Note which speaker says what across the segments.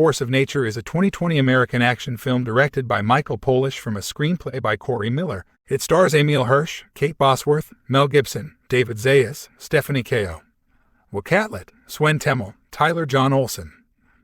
Speaker 1: Force of Nature is a 2020 American action film directed by Michael Polish from a screenplay by Corey Miller. It stars Emile Hirsch, Kate Bosworth, Mel Gibson, David Zayas, Stephanie Kao, Will Catlett, Swen Temmel, Tyler John Olson,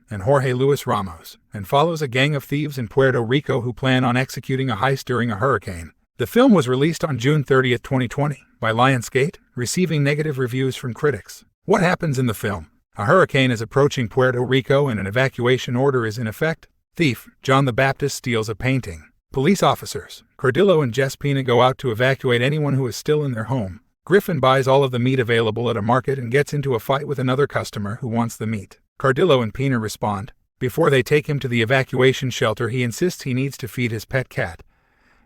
Speaker 1: and Jorge Luis Ramos, and follows a gang of thieves in Puerto Rico who plan on executing a heist during a hurricane. The film was released on June 30, 2020, by Lionsgate, receiving negative reviews from critics. What happens in the film? A hurricane is approaching Puerto Rico and an evacuation order is in effect. Thief, John the Baptist, steals a painting. Police officers, Cardillo and Jess Pina, go out to evacuate anyone who is still in their home. Griffin buys all of the meat available at a market and gets into a fight with another customer who wants the meat. Cardillo and Pina respond. Before they take him to the evacuation shelter, he insists he needs to feed his pet cat,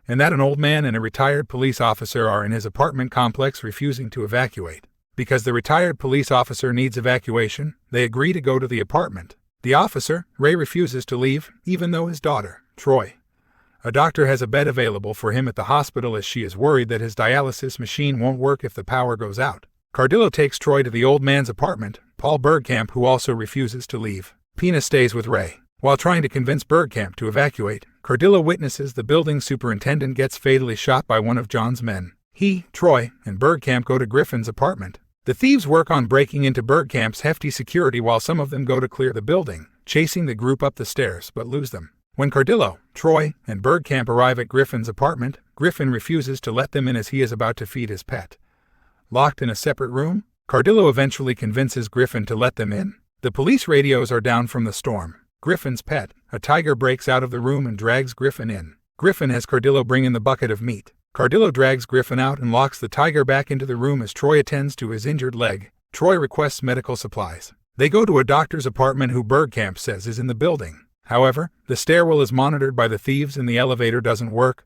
Speaker 1: and that an old man and a retired police officer are in his apartment complex refusing to evacuate. Because the retired police officer needs evacuation, they agree to go to the apartment. The officer, Ray, refuses to leave, even though his daughter, Troy, a doctor, has a bed available for him at the hospital as she is worried that his dialysis machine won't work if the power goes out. Cardillo takes Troy to the old man's apartment, Paul Bergkamp, who also refuses to leave. Pina stays with Ray. While trying to convince Bergkamp to evacuate, Cardillo witnesses the building superintendent gets fatally shot by one of John's men. He, Troy, and Bergkamp go to Griffin's apartment. The thieves work on breaking into Bergkamp's hefty security while some of them go to clear the building, chasing the group up the stairs but lose them. When Cardillo, Troy, and Bergkamp arrive at Griffin's apartment, Griffin refuses to let them in as he is about to feed his pet. Locked in a separate room, Cardillo eventually convinces Griffin to let them in. The police radios are down from the storm. Griffin's pet, a tiger, breaks out of the room and drags Griffin in. Griffin has Cardillo bring in the bucket of meat. Cardillo drags Griffin out and locks the tiger back into the room as Troy attends to his injured leg. Troy requests medical supplies. They go to a doctor's apartment who Bergkamp says is in the building. However, the stairwell is monitored by the thieves and the elevator doesn't work,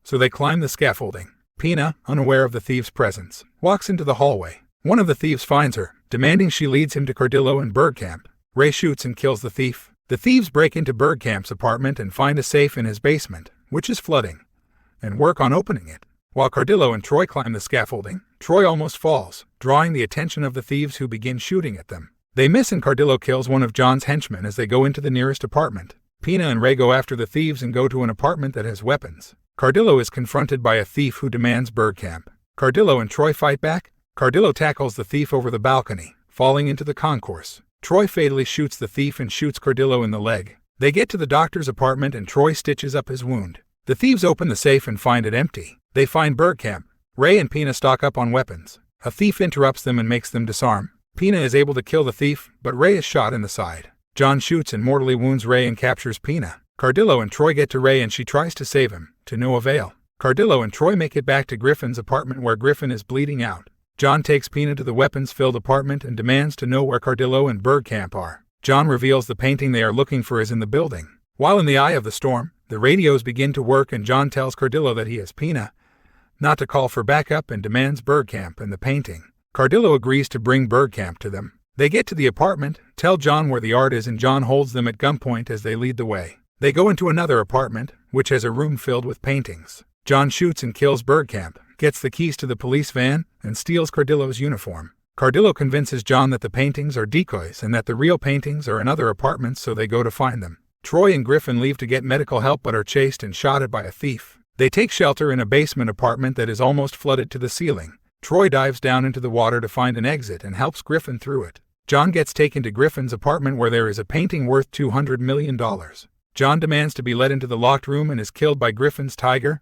Speaker 1: so they climb the scaffolding. Pina, unaware of the thieves' presence, walks into the hallway. One of the thieves finds her, demanding she leads him to Cardillo and Bergkamp. Ray shoots and kills the thief. The thieves break into Bergkamp's apartment and find a safe in his basement, which is flooding, and work on opening it. While Cardillo and Troy climb the scaffolding, Troy almost falls, drawing the attention of the thieves who begin shooting at them. They miss and Cardillo kills one of John's henchmen as they go into the nearest apartment. Pina and Ray go after the thieves and go to an apartment that has weapons. Cardillo is confronted by a thief who demands Bergkamp. Cardillo and Troy fight back. Cardillo tackles the thief over the balcony, falling into the concourse. Troy fatally shoots the thief and shoots Cardillo in the leg. They get to the doctor's apartment and Troy stitches up his wound. The thieves open the safe and find it empty. They find Bergkamp. Ray and Pina stock up on weapons. A thief interrupts them and makes them disarm. Pina is able to kill the thief, but Ray is shot in the side. John shoots and mortally wounds Ray and captures Pina. Cardillo and Troy get to Ray and she tries to save him, to no avail. Cardillo and Troy make it back to Griffin's apartment where Griffin is bleeding out. John takes Pina to the weapons-filled apartment and demands to know where Cardillo and Bergkamp are. John reveals the painting they are looking for is in the building. While in the eye of the storm, the radios begin to work and John tells Cardillo that he is Pina, not to call for backup, and demands Bergkamp and the painting. Cardillo agrees to bring Bergkamp to them. They get to the apartment, tell John where the art is, and John holds them at gunpoint as they lead the way. They go into another apartment, which has a room filled with paintings. John shoots and kills Bergkamp, gets the keys to the police van, and steals Cardillo's uniform. Cardillo convinces John that the paintings are decoys and that the real paintings are in other apartments, so they go to find them. Troy and Griffin leave to get medical help but are chased and shot at by a thief. They take shelter in a basement apartment that is almost flooded to the ceiling. Troy dives down into the water to find an exit and helps Griffin through it. John gets taken to Griffin's apartment where there is a painting worth $200 million. John demands to be let into the locked room and is killed by Griffin's tiger.